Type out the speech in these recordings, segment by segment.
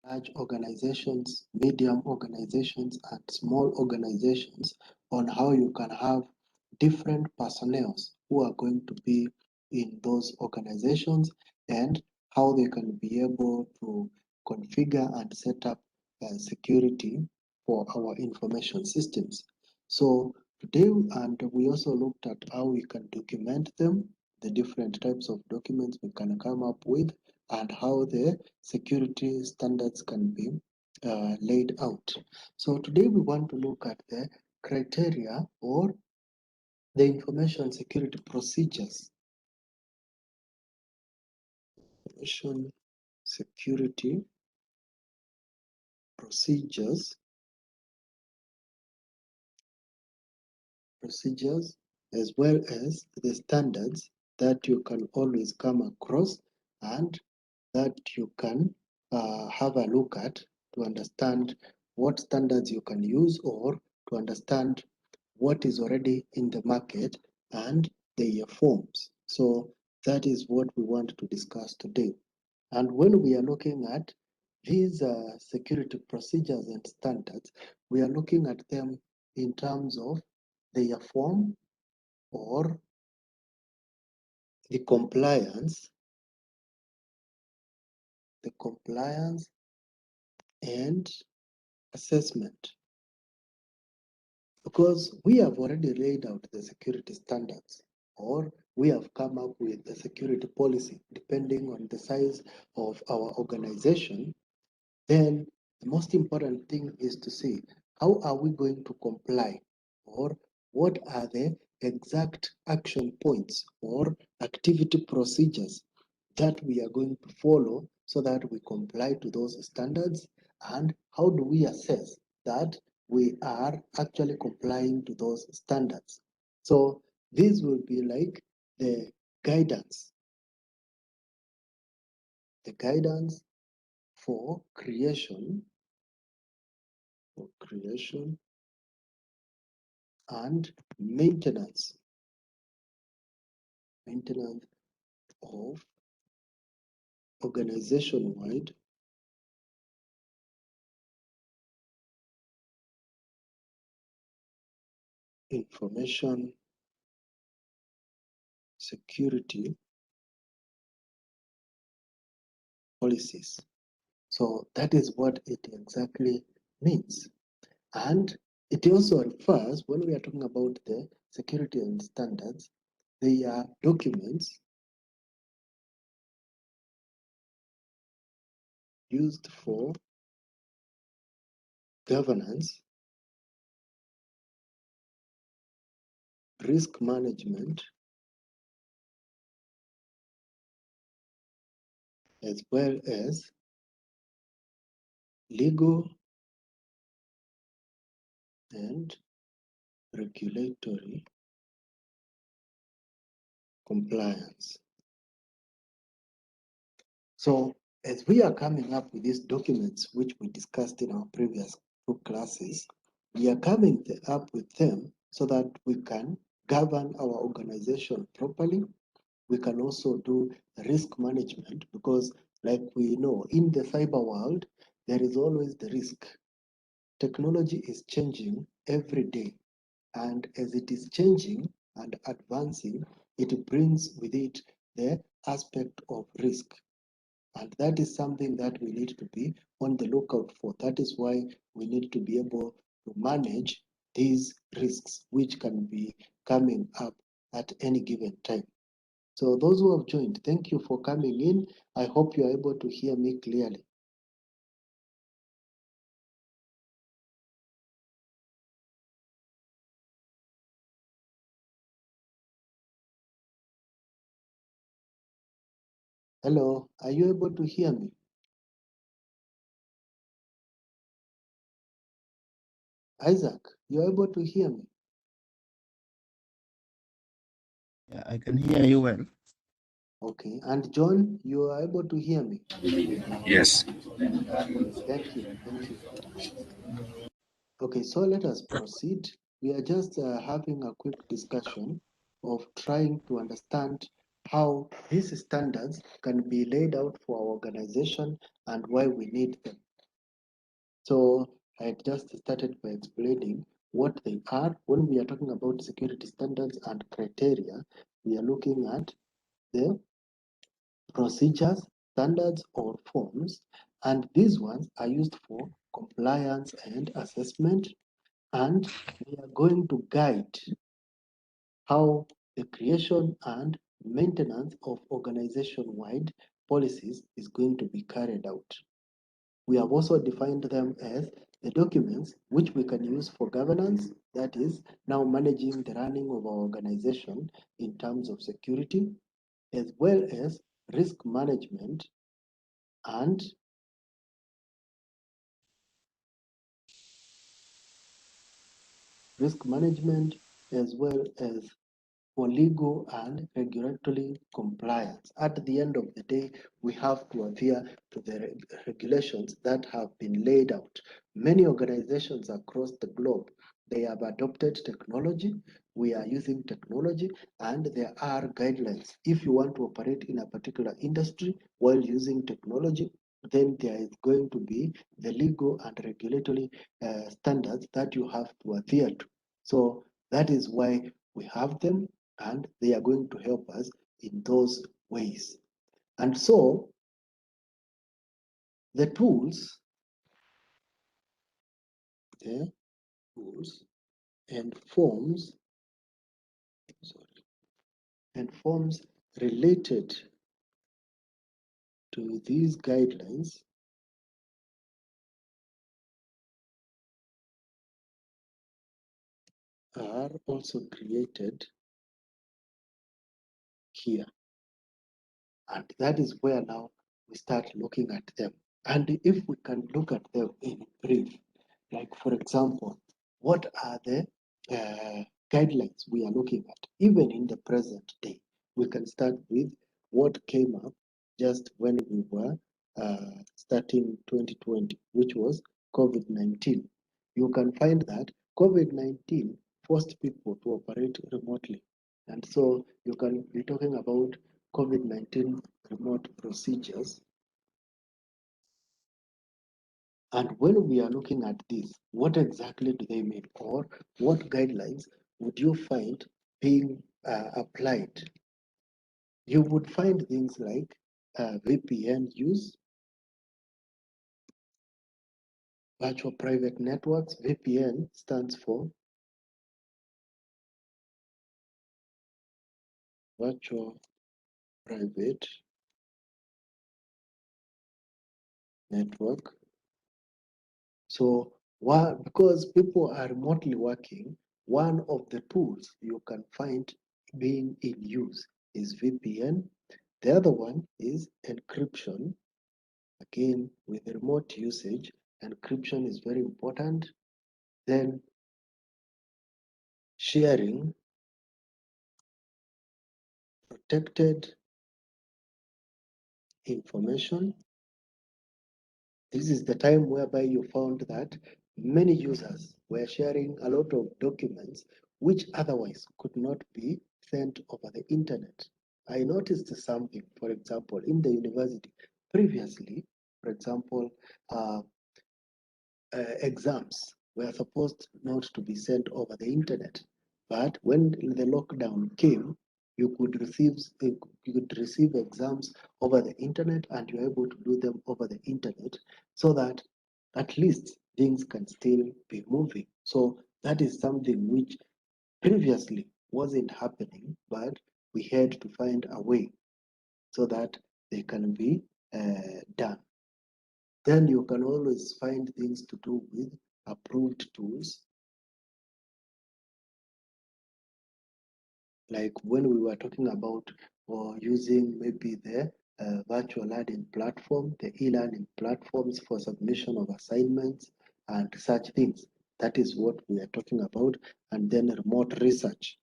large organizations, medium organizations, and small organizations on how you can have different personnel who are going to be in those organizations and how they can be able to configure and set up security for our information systems. So today, and we also looked at how we can document them, the different types of documents we can come up with, and how the security standards can be laid out. So today we want to look at the criteria or the information security procedures. Information security procedures, as well as the standards that you can always come across and that you can have a look at to understand what standards you can use or to understand what is already in the market and their forms. So that is what we want to discuss today. And when we are looking at these security procedures and standards, we are looking at them in terms of their form or the compliance, and assessment. Because we have already laid out the security standards or we have come up with a security policy depending on the size of our organization, then the most important thing is to see how are we going to comply or what are the exact action points or activity procedures that we are going to follow so that we comply to those standards, and how do we assess that we are actually complying to those standards. So this will be like the guidance, the guidance for creation and maintenance of organization-wide information security policies. So that is what it exactly means. And it also refers, when we are talking about the security and standards, they are documents used for governance, risk management, as well as legal and regulatory compliance. So as we are coming up with these documents, which we discussed in our previous two classes, we are coming up with them so that we can govern our organization properly. We can also do risk management because, like we know, in the cyber world, there is always the risk. Technology is changing every day, and as it is changing and advancing, it brings with it the aspect of risk. And that is something that we need to be on the lookout for. That is why we need to be able to manage these risks, which can be coming up at any given time. So those who have joined, thank you for coming in. I hope you are able to hear me clearly. Hello, are you able to hear me? Isaac, you are able to hear me? Yeah, I can hear you well. Okay, and John, you are able to hear me? Yes. Okay, thank you, thank you. Okay, so let us proceed. We are just having a quick discussion of trying to understand how these standards can be laid out for our organization and why we need them. So I just started by explaining what they are. When we are talking about security standards and criteria, we are looking at the procedures, standards, or forms, and these ones are used for compliance and assessment, and they are going to guide how the creation and maintenance of organization-wide policies is going to be carried out. We have also defined them as the documents which we can use for governance, that is, now managing the running of our organization in terms of security, as well as risk management and as well as for legal and regulatory compliance. At the end of the day, we have to adhere to the regulations that have been laid out. Many organizations across the globe, they have adopted technology. We are using technology, and there are guidelines. If you want to operate in a particular industry while using technology, then there is going to be the legal and regulatory standards that you have to adhere to. So that is why we have them, and they are going to help us in those ways. And so the tools, the tools and forms, sorry, and forms related to these guidelines are also created here. And that is where now we start looking at them. And if we can look at them in brief, like for example, what are the guidelines we are looking at? Even in the present day, we can start with what came up just when we were starting 2020, which was COVID-19. You can find that COVID-19 forced people to operate remotely. And so you can be talking about COVID-19 remote procedures. And when we are looking at this, what exactly do they mean? Or what guidelines would you find being applied? You would find things like VPN use, virtual private networks. VPN stands for virtual private network. So because people are remotely working, one of the tools you can find being in use is VPN. The other one is encryption. Again, with remote usage, encryption is very important. Then sharing protected information. This is the time whereby you found that many users were sharing a lot of documents which otherwise could not be sent over the internet. I noticed something, for example, in the university previously, for example, uh, exams were supposed not to be sent over the internet. But when the lockdown came, you could receive exams over the internet, and you're able to do them over the internet, so that at least things can still be moving. So that is something which previously wasn't happening, but we had to find a way so that they can be done. Then you can always find things to do with approved tools. Like when we were talking about or using maybe the virtual learning platform, the e-learning platforms for submission of assignments and such things. That is what we are talking about. And then remote research.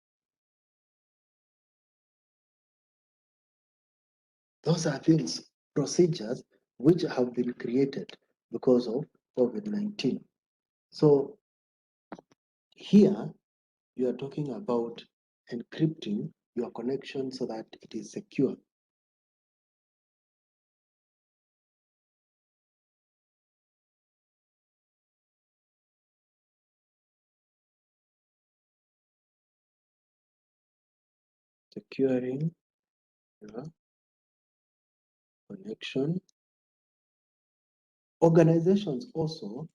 Those are things, procedures which have been created because of COVID-19. So here you are talking about encrypting your connection so that it is secure. securing your connection. Organizations also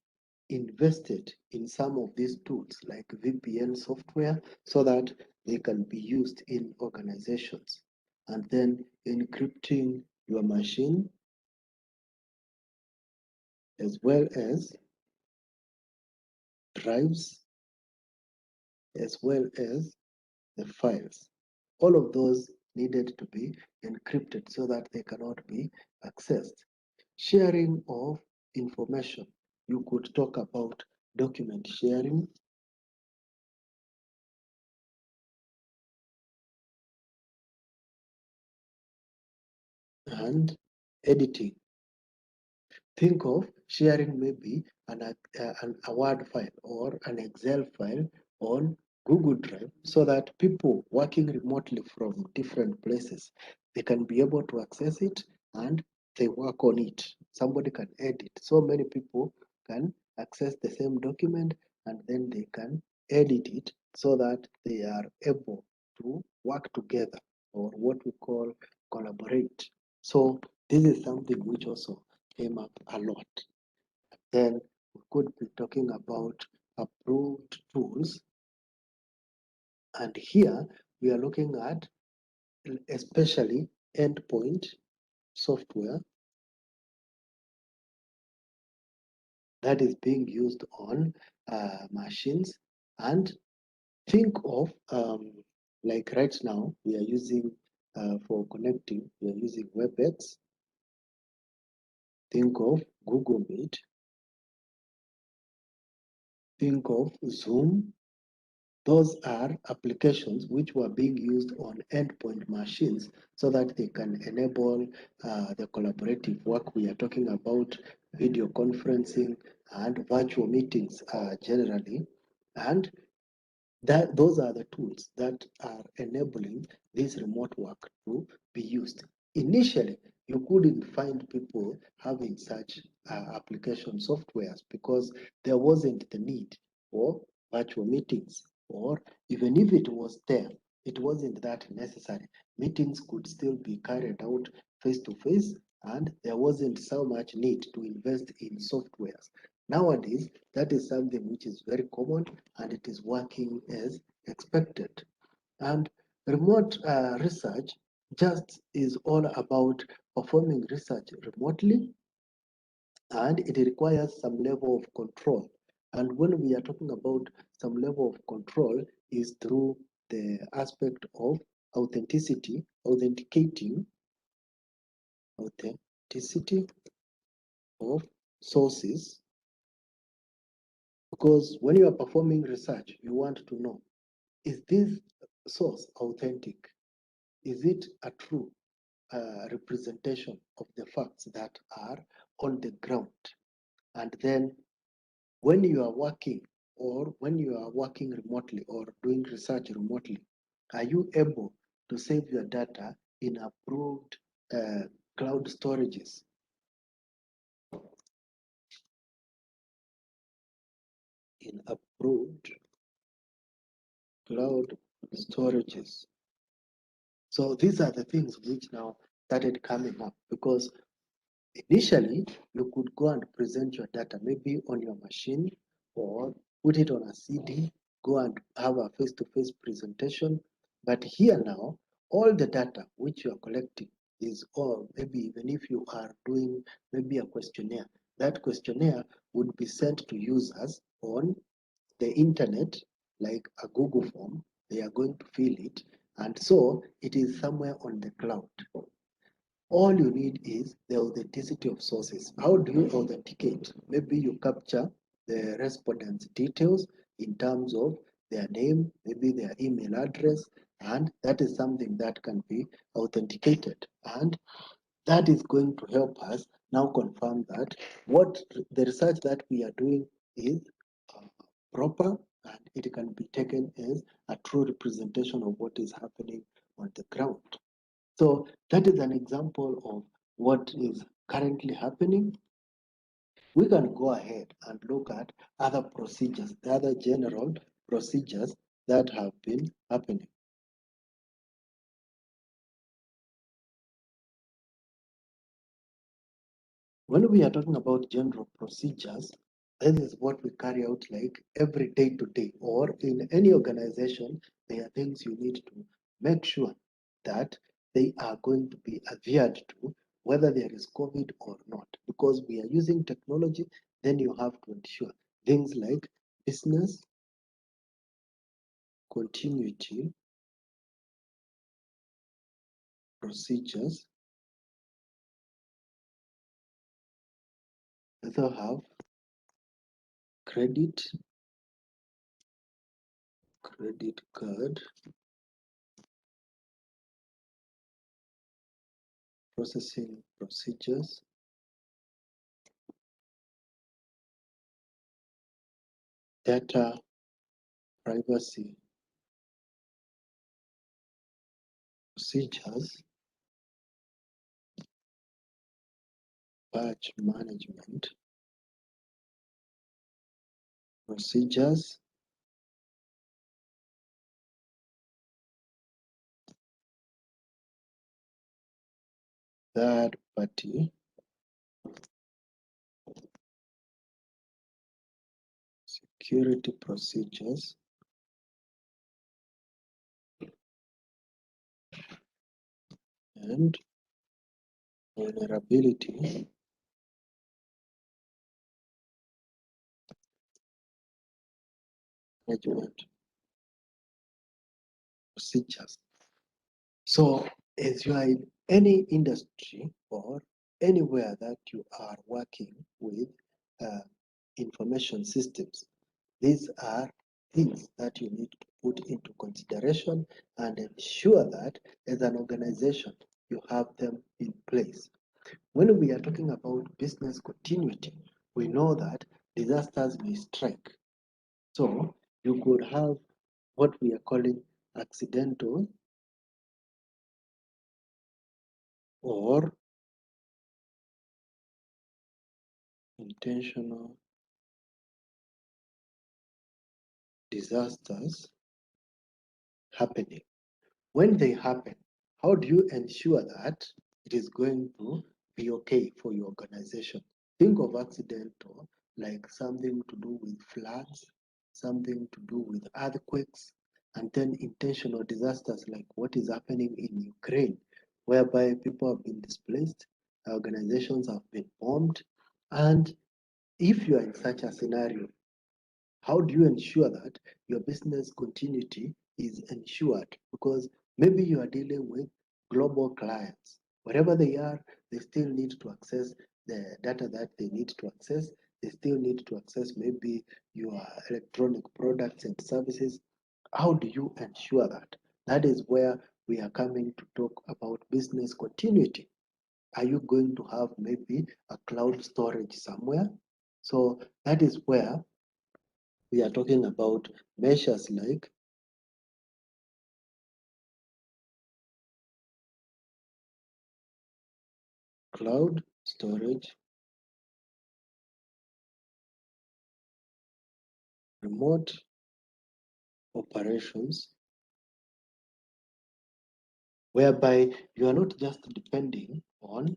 invested in some of these tools like VPN software so that they can be used in organizations. And then encrypting your machine as well as drives, as well as the files. All of those needed to be encrypted so that they cannot be accessed. Sharing of information. You could talk about document sharing and editing. Think of sharing maybe a Word file or an Excel file on Google Drive so that people working remotely from different places, they can be able to access it and they work on it. Somebody can edit. So many people can access the same document and then they can edit it so that they are able to work together or what we call collaborate. So this is something which also came up a lot. Then we could be talking about approved tools. And here we are looking at especially endpoint software that is being used on machines. And think of like right now we are using for connecting, we are using WebEx. Think of Google Meet. Think of Zoom. Those are applications which were being used on endpoint machines so that they can enable the collaborative work. We are talking about video conferencing and virtual meetings generally. And those are the tools that are enabling this remote work to be used. Initially, you couldn't find people having such application softwares because there wasn't the need for virtual meetings, or even if it was there, it wasn't that necessary. Meetings could still be carried out face to face, and there wasn't so much need to invest in softwares. Nowadays, that is something which is very common and it is working as expected. And remote research just is all about performing research remotely, and it requires some level of control. And when we are talking about some level of control is through the aspect of authenticity, authenticity of sources, because when you are performing research, you want to know, is this source authentic? Is it a true representation of the facts that are on the ground? And then when you are working or when you are working remotely or doing research remotely, are you able to save your data in approved cloud storages? In approved cloud storages. So these are the things which now started coming up because initially, you could go and present your data maybe on your machine or put it on a CD, go and have a face-to-face presentation. But here now, all the data which you are collecting is all, maybe even if you are doing maybe a questionnaire, that questionnaire would be sent to users on the internet, like a Google form. They are going to fill it. And so it is somewhere on the cloud. All you need is the authenticity of sources. How do you authenticate? Maybe you capture the respondent's details in terms of their name, maybe their email address, and that is something that can be authenticated. And that is going to help us now confirm that what the research that we are doing is uh, proper and it can be taken as a true representation of what is happening on the ground. So that is an example of what is currently happening. We can go ahead and look at other procedures, the other general procedures that have been happening. When we are talking about general procedures, this is what we carry out like every day to day, or in any organization, there are things you need to make sure that they are going to be adhered to, whether there is COVID or not. Because we are using technology, then you have to ensure things like business continuity procedures. Also have credit card processing procedures, data privacy procedures, batch management procedures, third party security procedures, and vulnerability management procedures. So, as you are in any industry or anywhere that you are working with uh, information systems, these are things that you need to put into consideration and ensure that as an organization you have them in place. When we are talking about business continuity, we know that disasters may strike. So you could have what we are calling accidental or intentional disasters happening. When they happen, how do you ensure that it is going to be okay for your organization? Think of accidental like something to do with floods, something to do with earthquakes, and then intentional disasters like what is happening in Ukraine, whereby people have been displaced, organizations have been bombed. And if you are in such a scenario, how do you ensure that your business continuity is ensured? Because maybe you are dealing with global clients. Wherever they are, they still need to access the data that they need to access. They still need to access maybe your electronic products and services. How do you ensure that? That is where we are coming to talk about business continuity. Are you going to have maybe a cloud storage somewhere? So that is where we are talking about measures like cloud storage, remote operations, whereby you are not just depending on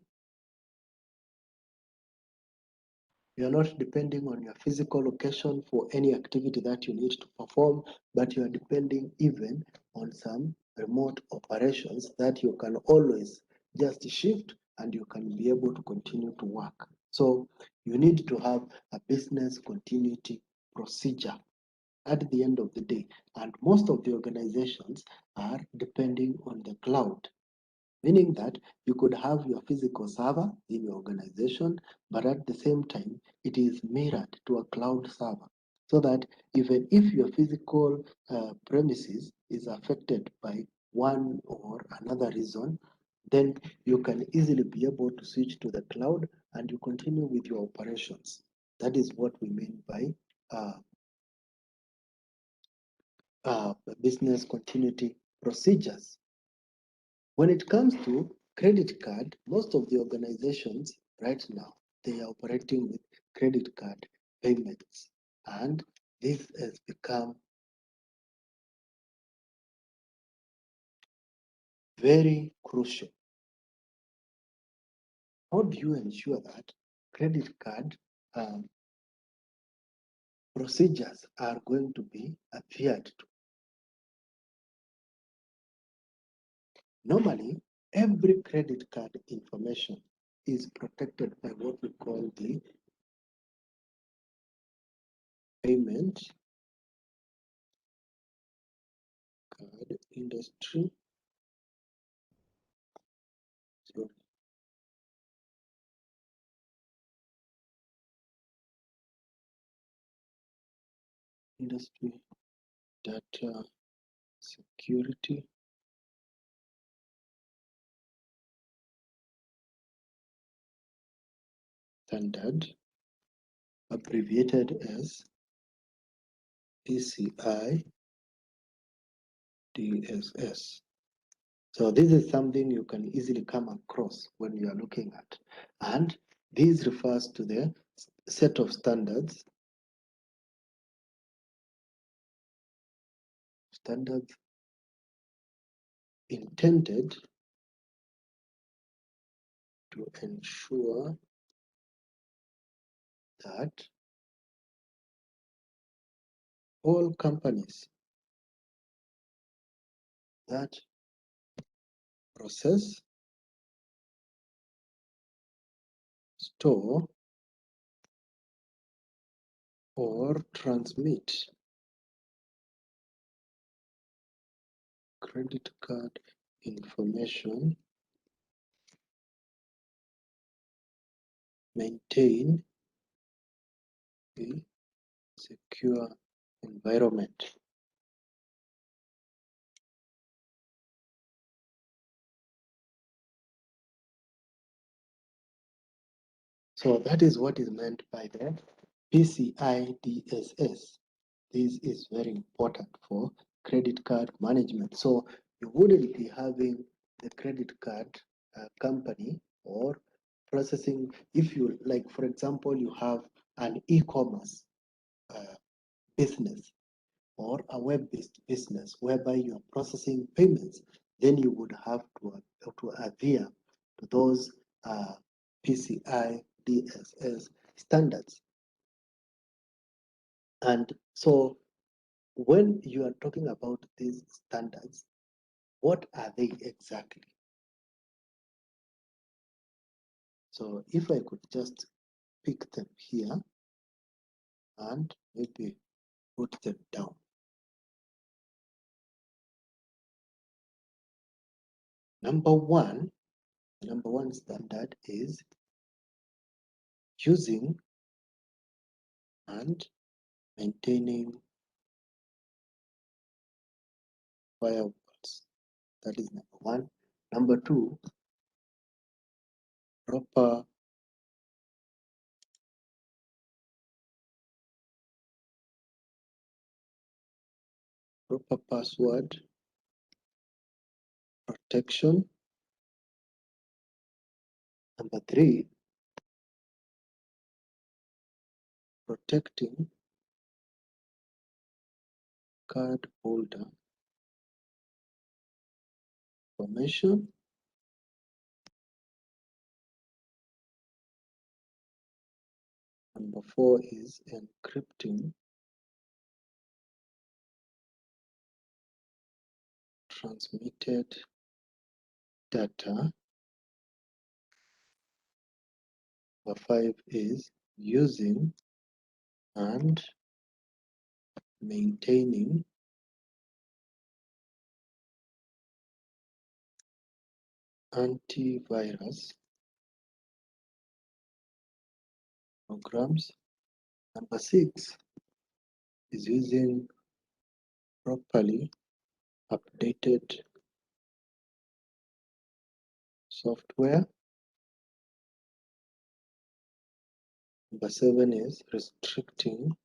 your physical location for any activity that you need to perform, but you are depending even on some remote operations that you can always just shift and you can be able to continue to work. So you need to have a business continuity procedure at the end of the day. And most of the organizations are depending on the cloud, meaning that you could have your physical server in your organization, but at the same time, it is mirrored to a cloud server. So that even if your physical premises is affected by one or another reason, then you can easily be able to switch to the cloud and you continue with your operations. That is what we mean by uh, uh, business continuity procedures. When it comes to credit card, most of the organizations right now, they are operating with credit card payments. And this has become very crucial. How do you ensure that credit card procedures are going to be adhered to. Normally, every credit card information is protected by what we call the payment card industry. So industry data security standard, abbreviated as PCI DSS. So this is something you can easily come across when you are looking at. And this refers to the set of standards intended to ensure that all companies that process, store, or transmit credit card information maintain a secure environment. So that is what is meant by the PCI DSS. This is very important for credit card management. So you wouldn't be having the credit card company or processing. If you like, for example, you have an e-commerce business or a web-based business whereby you are processing payments, then you would have to adhere to those PCI DSS standards. And so when you are talking about these standards, what are they exactly? So if I could just pick them here and maybe put them down. Number one standard is using and maintaining firewalls. That is number one. Number two, proper password protection. Number three, protecting card holder information. Number four is encrypting transmitted data. Number five is using and maintaining antivirus programs. Number six is using properly updated software. Number seven is restricting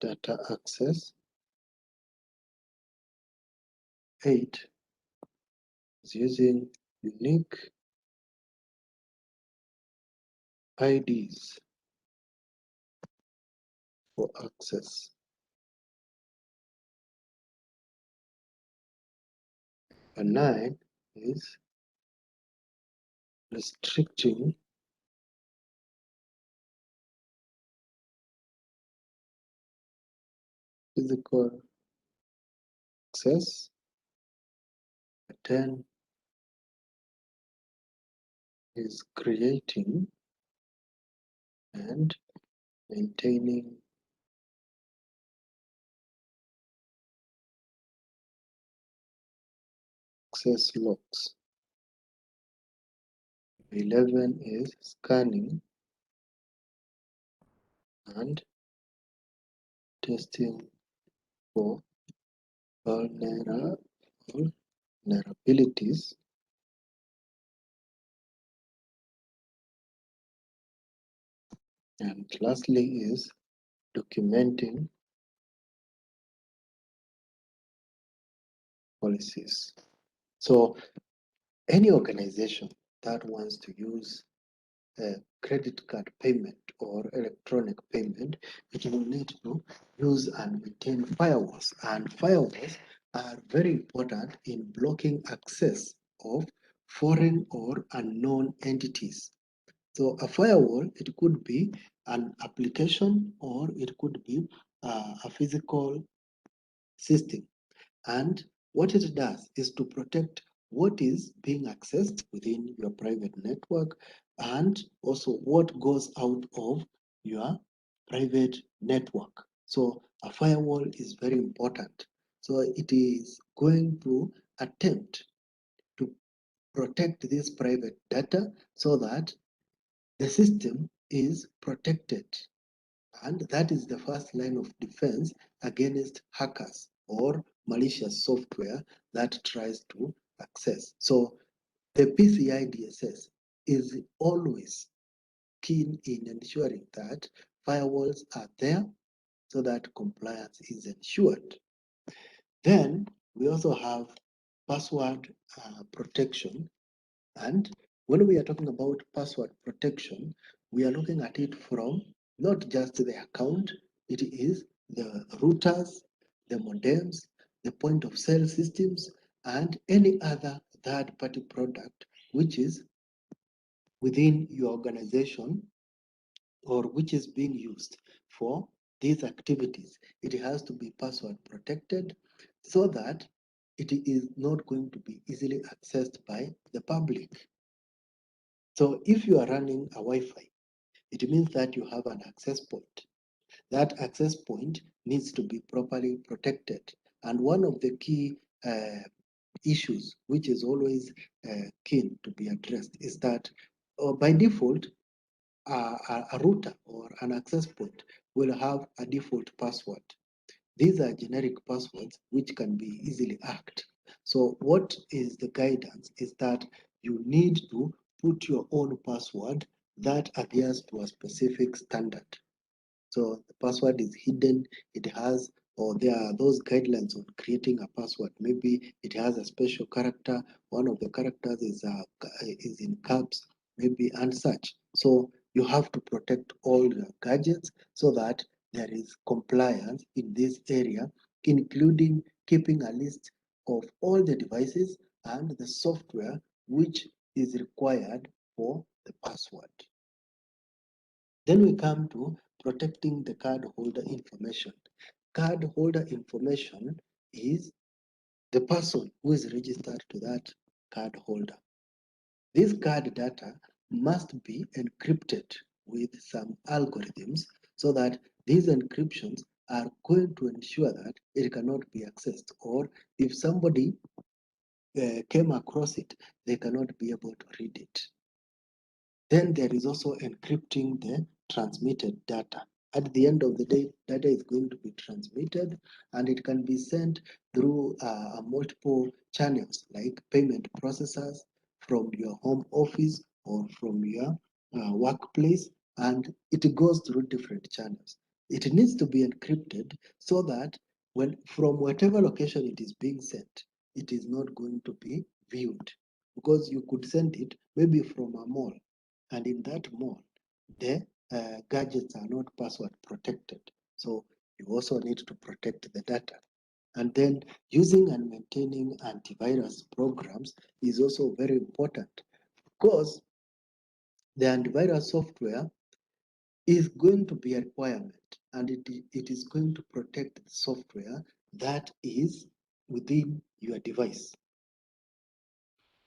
data access. 8 is using unique IDs for access. And 9 is restricting physical access. 10 is creating and maintaining access logs. 11 is scanning and testing for vulnerabilities. And lastly is documenting policies. So any organization that wants to use a credit card payment or electronic payment, it will need to use and maintain firewalls. And firewalls are very important in blocking access of foreign or unknown entities. So a firewall, it could be an application or it could be a physical system. And what it does is to protect what is being accessed within your private network and also what goes out of your private network. So a firewall is very important. So it is going to attempt to protect this private data so that the system is protected. And that is the first line of defense against hackers or malicious software that tries to access. So the PCI DSS is always keen in ensuring that firewalls are there so that compliance is ensured. Then we also have password protection. And when we are talking about password protection, we are looking at it from not just the account, it is the routers, the modems, the point of sale systems, and any other third party product which is within your organization or which is being used for these activities. It has to be password protected so that it is not going to be easily accessed by the public. So if you are running a Wi-Fi, it means that you have an access point. That access point needs to be properly protected. And one of the key issues, which is always keen to be addressed, is that by default, a router or an access point will have a default password. These are generic passwords which can be easily hacked. So what is the guidance is that you need to put your own password that adheres to a specific standard. So the password is hidden, it has, or there are those guidelines on creating a password. Maybe it has a special character, one of the characters is in caps, maybe and such. So you have to protect all your gadgets so that there is compliance in this area, including keeping a list of all the devices and the software which is required for the password. Then we come to protecting the card holder information. Card holder information is the person who is registered to that card holder. This card data must be encrypted with some algorithms so that these encryptions are going to ensure that it cannot be accessed, or if somebody came across it, they cannot be able to read it. Then there is also encrypting the transmitted data. At the end of the day, data is going to be transmitted and it can be sent through multiple channels like payment processors from your home office or from your workplace, and it goes through different channels. It needs to be encrypted so that when from whatever location it is being sent, it is not going to be viewed, because you could send it maybe from a mall, and in that mall, the gadgets are not password protected. So you also need to protect the data. And then using and maintaining antivirus programs is also very important because the antivirus software is going to be a requirement, and it is going to protect the software that is within your device.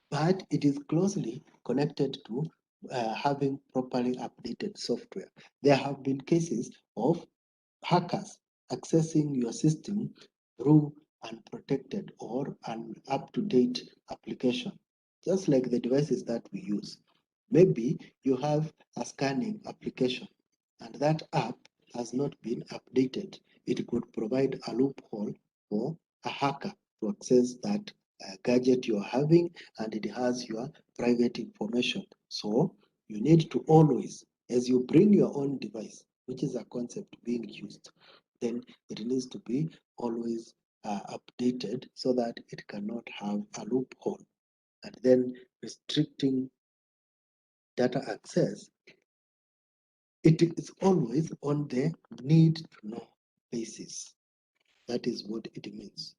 But it is closely connected to having properly updated software. There have been cases of hackers accessing your system through unprotected or an up-to-date application, just like the devices that we use. Maybe you have a scanning application and that app has not been updated. It could provide a loophole for a hacker to access that gadget you're having, and it has your private information. So you need to always, as you bring your own device, which is a concept being used, then it needs to be always updated so that it cannot have a loophole. And then restricting data access, it is always on the need to know basis. That is what it means.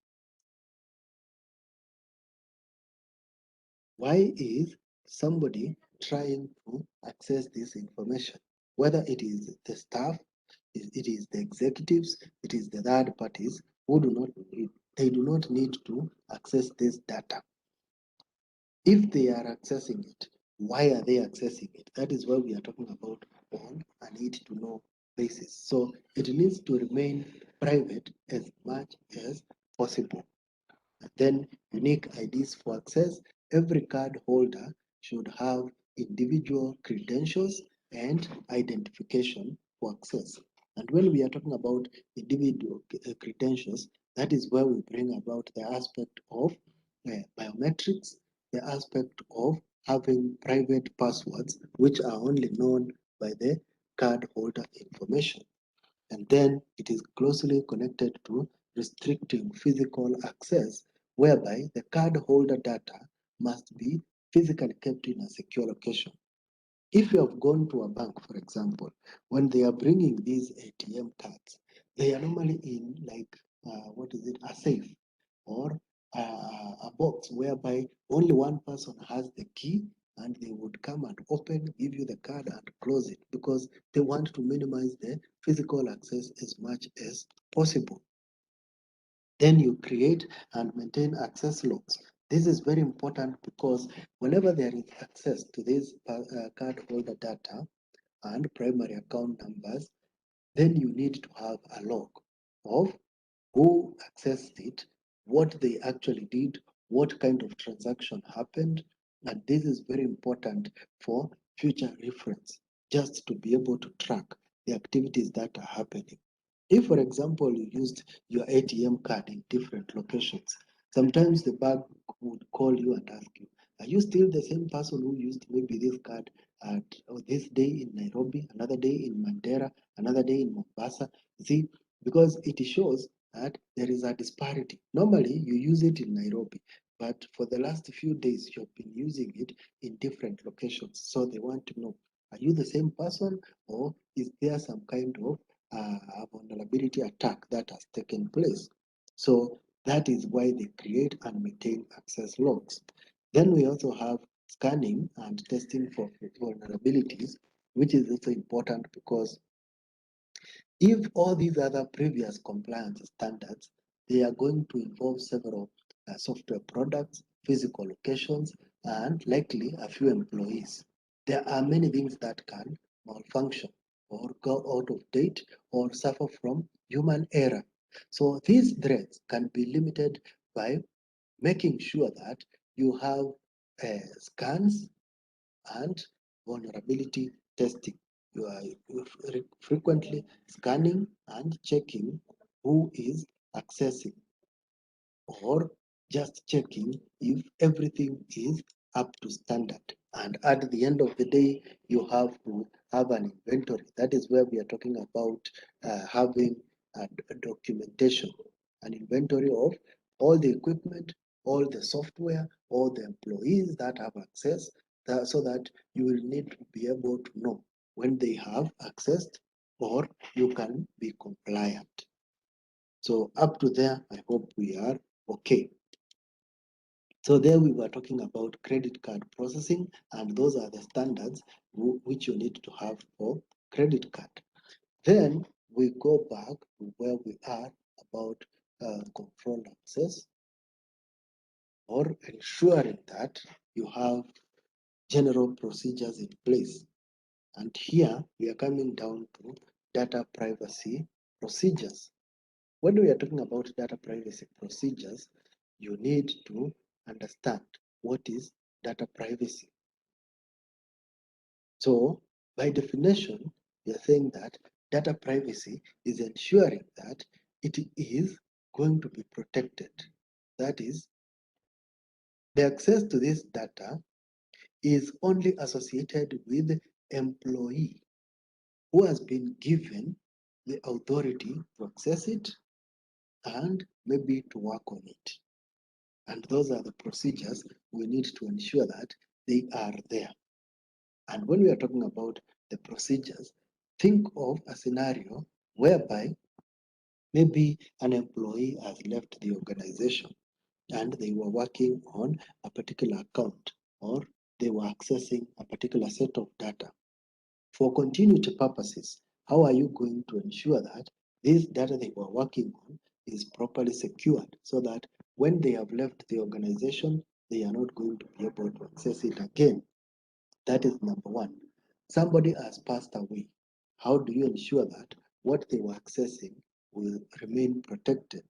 Why is somebody trying to access this information? Whether it is the staff, it is the executives, it is the third parties who do not need, they do not need to access this data. If they are accessing it, why are they accessing it? That is why we are talking about on a need to know basis. So it needs to remain private as much as possible. And then unique IDs for access. Every card holder should have individual credentials and identification for access. And when we are talking about individual credentials, that is where we bring about the aspect of biometrics, the aspect of having private passwords, which are only known by the card holder information. And then it is closely connected to restricting physical access, whereby the card holder data must be physically kept in a secure location. If you have gone to a bank, for example, when they are bringing these ATM cards, they are normally in like, what is it, a safe or a box whereby only one person has the key and they would come and open, give you the card and close it because they want to minimize the physical access as much as possible. Then you create and maintain access logs. This is very important because whenever there is access to this card holder data and primary account numbers, then you need to have a log of who accessed it, what they actually did, what kind of transaction happened. And this is very important for future reference, just to be able to track the activities that are happening. If, for example, you used your ATM card in different locations, sometimes the bank would call you and ask you, are you still the same person who used maybe this card at this day in Nairobi, another day in Mandera, another day in Mombasa? See, because it shows that there is a disparity. Normally, you use it in Nairobi, but for the last few days, you've been using it in different locations. So they want to know, are you the same person or is there some kind of vulnerability attack that has taken place? So that is why they create and maintain access logs. Then we also have scanning and testing for vulnerabilities, which is also important because if all these other previous compliance standards, they are going to involve several software products, physical locations, and likely a few employees. There are many things that can malfunction or go out of date or suffer from human error. So these threats can be limited by making sure that you have scans and vulnerability testing. You are frequently scanning and checking who is accessing or just checking if everything is up to standard. And at the end of the day, you have to have an inventory. That is where we are talking about having a documentation, an inventory of all the equipment, all the software, all the employees that have access, so that you will need to be able to know when they have accessed or you can be compliant. So up to there, I hope we are okay. So there we were talking about credit card processing, and those are the standards which you need to have for credit card. Then we go back to where we are about controlled access, or ensuring that you have general procedures in place. And here we are coming down to data privacy procedures. When we are talking about data privacy procedures, you need to understand what is data privacy. So, by definition, we are saying that data privacy is ensuring that it is going to be protected. That is, the access to this data is only associated with employee who has been given the authority to access it and maybe to work on it. And those are the procedures we need to ensure that they are there. And when we are talking about the procedures, think of a scenario whereby maybe an employee has left the organization and they were working on a particular account, or they were accessing a particular set of data. For continuity purposes, how are you going to ensure that this data they were working on is properly secured so that when they have left the organization, they are not going to be able to access it again? That is number one. Somebody has passed away. How do you ensure that what they were accessing will remain protected?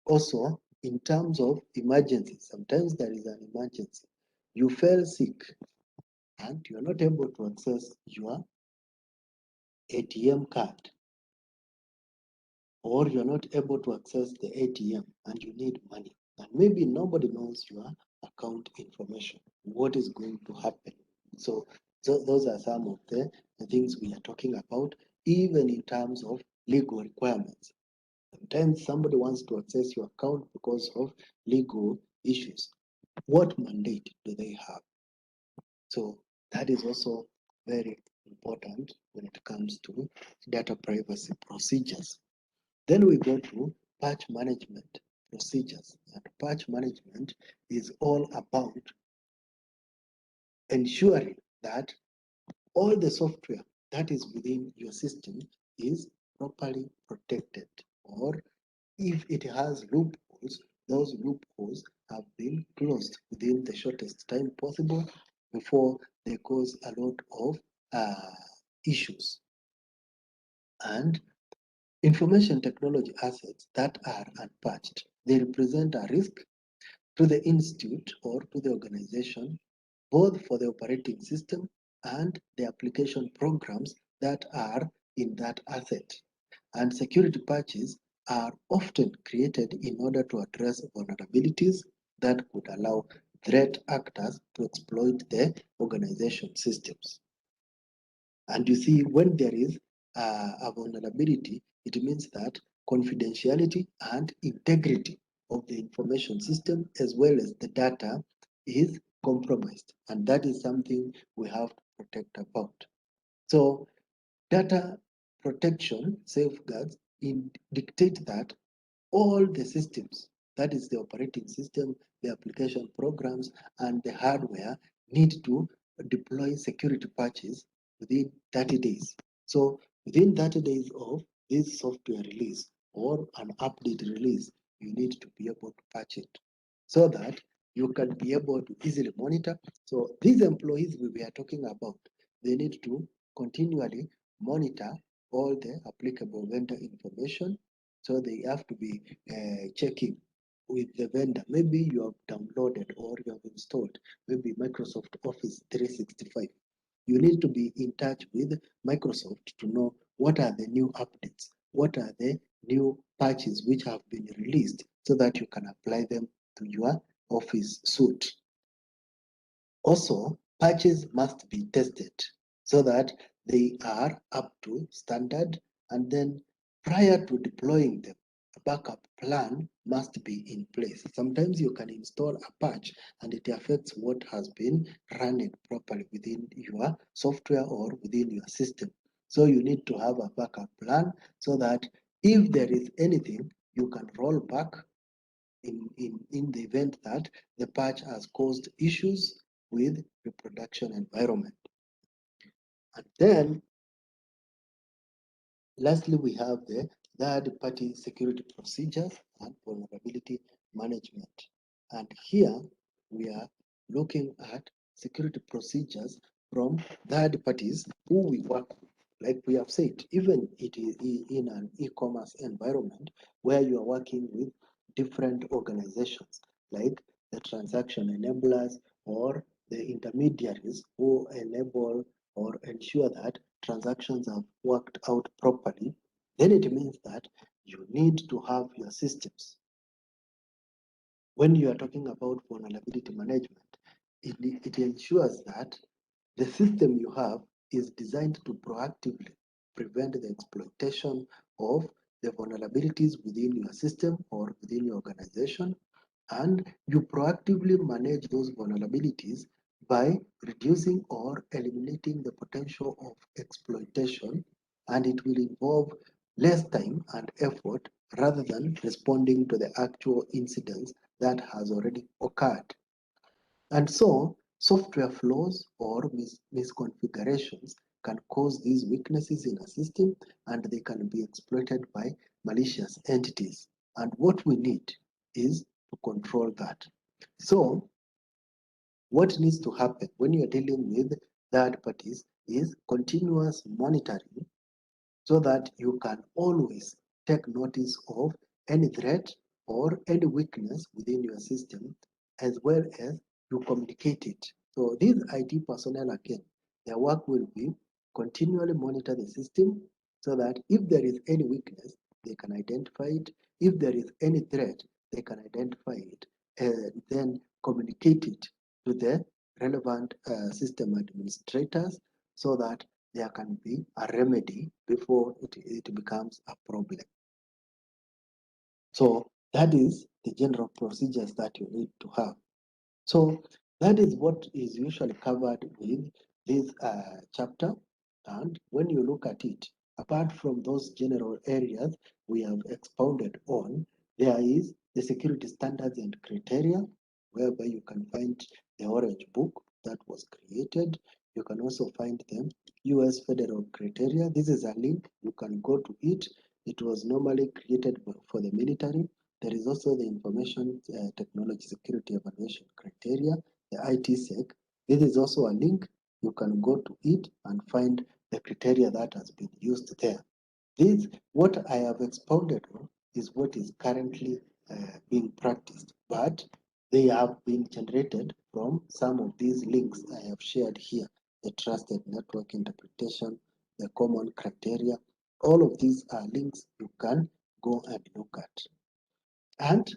Also, in terms of emergencies, sometimes there is an emergency. You fell sick and you are not able to access your ATM card, or you're not able to access the ATM and you need money. And maybe nobody knows your account information. What is going to happen? So, those are some of the things we are talking about, even in terms of legal requirements. Sometimes somebody wants to access your account because of legal issues. What mandate do they have? So that is also very important when it comes to data privacy procedures. Then we go to patch management procedures. And patch management is all about ensuring that all the software that is within your system is properly protected. Or if it has loopholes, those loopholes have been closed within the shortest time possible before they cause a lot of issues. And information technology assets that are unpatched, they represent a risk to the institute or to the organization, both for the operating system and the application programs that are in that asset. And security patches are often created in order to address vulnerabilities that could allow threat actors to exploit the organization systems. And you see, when there is a vulnerability, it means that confidentiality and integrity of the information system as well as the data is compromised. And that is something we have to protect about. So data protection safeguards dictate that all the systems, that is the operating system, the application programs, and the hardware, need to deploy security patches within 30 days. So within 30 days of this software release or an update release, you need to be able to patch it so that you can be able to easily monitor. So these employees we are talking about, they need to continually monitor all the applicable vendor information. So they have to be checking with the vendor. Maybe you have downloaded or you have installed maybe Microsoft Office 365. You need to be in touch with Microsoft to know what are the new updates, what are the new patches which have been released so that you can apply them to your Office suite. Also, patches must be tested so that they are up to standard, and then prior to deploying them, a backup plan must be in place. Sometimes you can install a patch and it affects what has been running properly within your software or within your system. So you need to have a backup plan so that if there is anything, you can roll back in the event that the patch has caused issues with reproduction environment. And then lastly, we have the third-party security procedures and vulnerability management. And here we are looking at security procedures from third parties who we work with. Like we have said, even it is in an e-commerce environment where you are working with different organizations, like the transaction enablers or the intermediaries who enable or ensure that transactions have worked out properly, then it means that you need to have your systems. When you are talking about vulnerability management, it ensures that the system you have is designed to proactively prevent the exploitation of the vulnerabilities within your system or within your organization, and you proactively manage those vulnerabilities by reducing or eliminating the potential of exploitation, and it will involve less time and effort rather than responding to the actual incidents that has already occurred. And so, software flaws or misconfigurations can cause these weaknesses in a system, and they can be exploited by malicious entities. And what we need is to control that. So, what needs to happen when you're dealing with third parties is continuous monitoring so that you can always take notice of any threat or any weakness within your system, as well as you communicate it. So these IT personnel, again, their work will be continually monitor the system so that if there is any weakness, they can identify it. If there is any threat, they can identify it and then communicate it to the relevant system administrators so that there can be a remedy before it becomes a problem. So that is the general procedures that you need to have. So that is what is usually covered with this chapter. And when you look at it, apart from those general areas we have expounded on, there is the security standards and criteria, whereby you can find the Orange Book that was created. You can also find them US federal criteria. This is a link. You can go to it. It was normally created for the military. There is also the Information Technology Security Evaluation Criteria, the ITSEC. This is also a link. You can go to it and find the criteria that has been used there. This, what I have expounded on, is what is currently being practiced, but they have been generated from some of these links I have shared here, the trusted network interpretation, the common criteria. All of these are links you can go and look at. And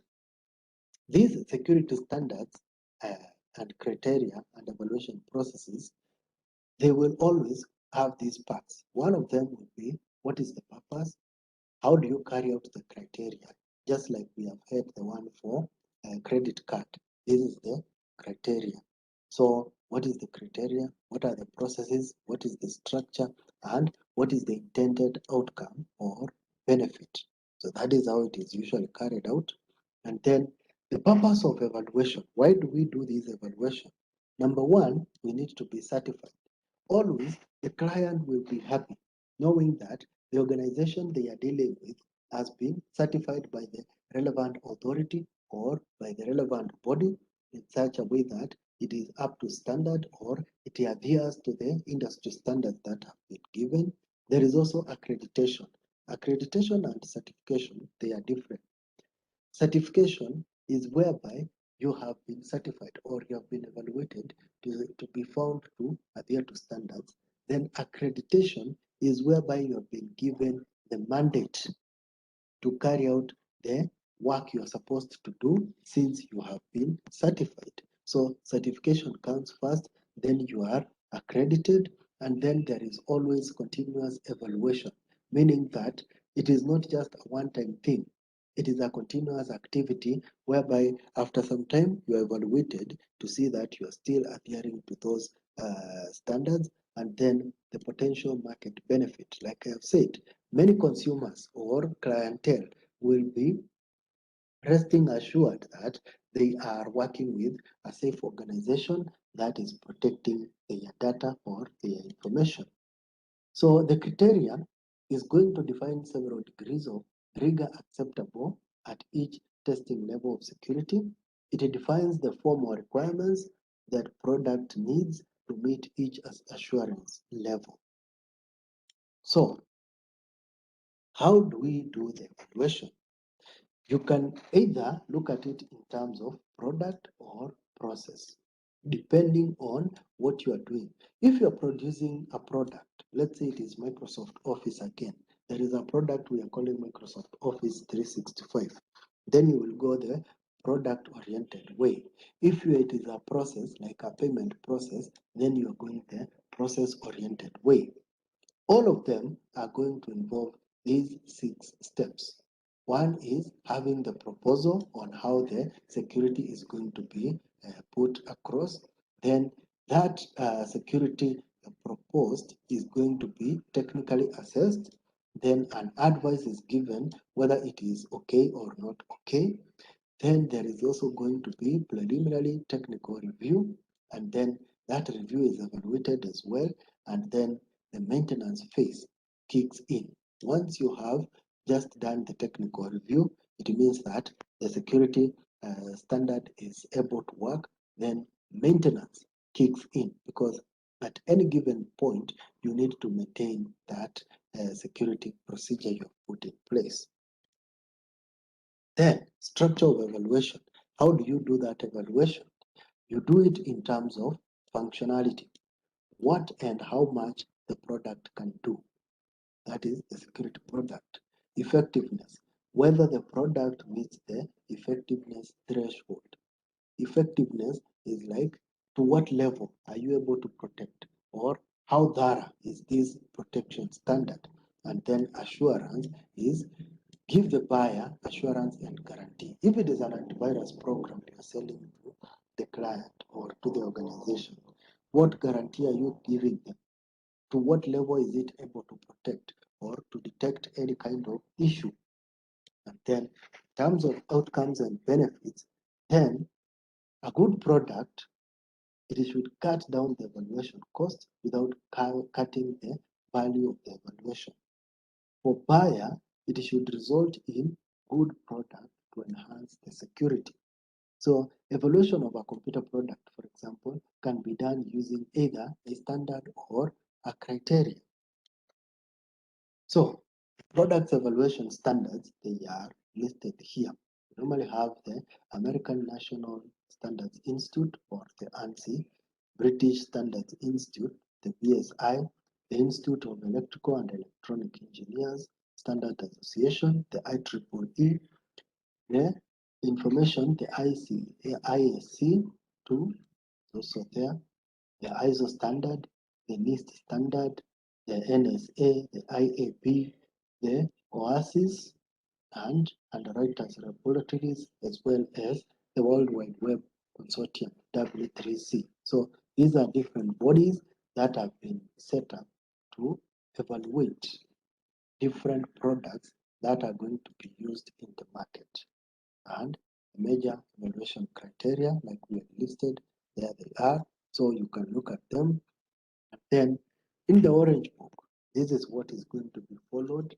these security standards uh, and criteria and evaluation processes, they will always have these parts. One of them will be, what is the purpose? How do you carry out the criteria? Just like we have had the one for credit card. This is the criteria. So what is the criteria? What are the processes? What is the structure? And what is the intended outcome or benefit? So that is how it is usually carried out. And then the purpose of evaluation. Why do we do this evaluation? Number one, we need to be certified. Always the client will be happy knowing that the organization they are dealing with has been certified by the relevant authority or by the relevant body in such a way that it is up to standard or it adheres to the industry standards that have been given. There is also accreditation. Accreditation and certification, they are different. Certification is whereby you have been certified or you have been evaluated to be found to adhere to standards. Then accreditation is whereby you have been given the mandate to carry out the work you are supposed to do since you have been certified. So certification comes first, then you are accredited, and then there is always continuous evaluation, meaning that it is not just a one-time thing. It is a continuous activity whereby after some time you are evaluated to see that you are still adhering to those standards, and then the potential market benefit. Like I have said, many consumers or clientele will be resting assured that they are working with a safe organization that is protecting their data or their information. So the criteria is going to define several degrees of rigor acceptable at each testing level of security. It defines the formal requirements that product needs to meet each assurance level. So how do we do the evaluation? You can either look at it in terms of product or process, depending on what you are doing. If you are producing a product, let's say it is Microsoft Office again, there is a product we are calling Microsoft Office 365. Then you will go the product oriented way. If it is a process, like a payment process, then you are going the process oriented way. All of them are going to involve these 6 steps. One is having the proposal on how the security is going to be put across. Then that security proposed is going to be technically assessed. Then an advice is given whether it is okay or not okay. Then there is also going to be preliminary technical review, and then that review is evaluated as well, and then the maintenance phase kicks in. Once you have just done the technical review, it means that the security standard is able to work, then maintenance kicks in because at any given point, you need to maintain that security procedure you have put in place. Then, structure of evaluation. How do you do that evaluation? You do it in terms of functionality. What and how much the product can do. That is the security product. Effectiveness. Whether the product meets the effectiveness threshold. Effectiveness is like to what level are you able to protect or how thorough is this protection standard. And then assurance is give the buyer assurance and guarantee. If it is an antivirus program you are selling to the client or to the organization, what guarantee are you giving them? To what level is it able to protect or to detect any kind of issue? And then, in terms of outcomes and benefits, then a good product, it should cut down the evaluation cost without cutting the value of the evaluation. For buyer, it should result in good product to enhance the security. So evaluation of a computer product, for example, can be done using either a standard or a criteria. So products evaluation standards, they are listed here. We normally have the American National Standards Institute or the ANSI, British Standards Institute, the BSI, the Institute of Electrical and Electronic Engineers Standard Association, the IEEE, the information, the ISC 2 also there, the ISO standard, the NIST standard, the NSA, the IAB, the OASIS, and underwriters laboratories, as well as the World Wide Web Consortium, W3C. So these are different bodies that have been set up to evaluate different products that are going to be used in the market. And the major evaluation criteria, like we have listed, there they are. So you can look at them. And then in the Orange Book, this is what is going to be followed.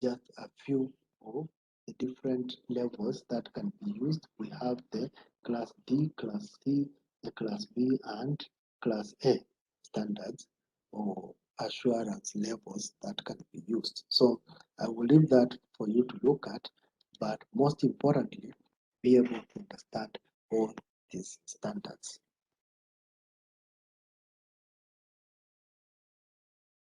Just a few of the different levels that can be used. We have the Class D, Class C, the Class B, and Class A standards or assurance levels that can be used. So I will leave that for you to look at, but most importantly, be able to understand all these standards.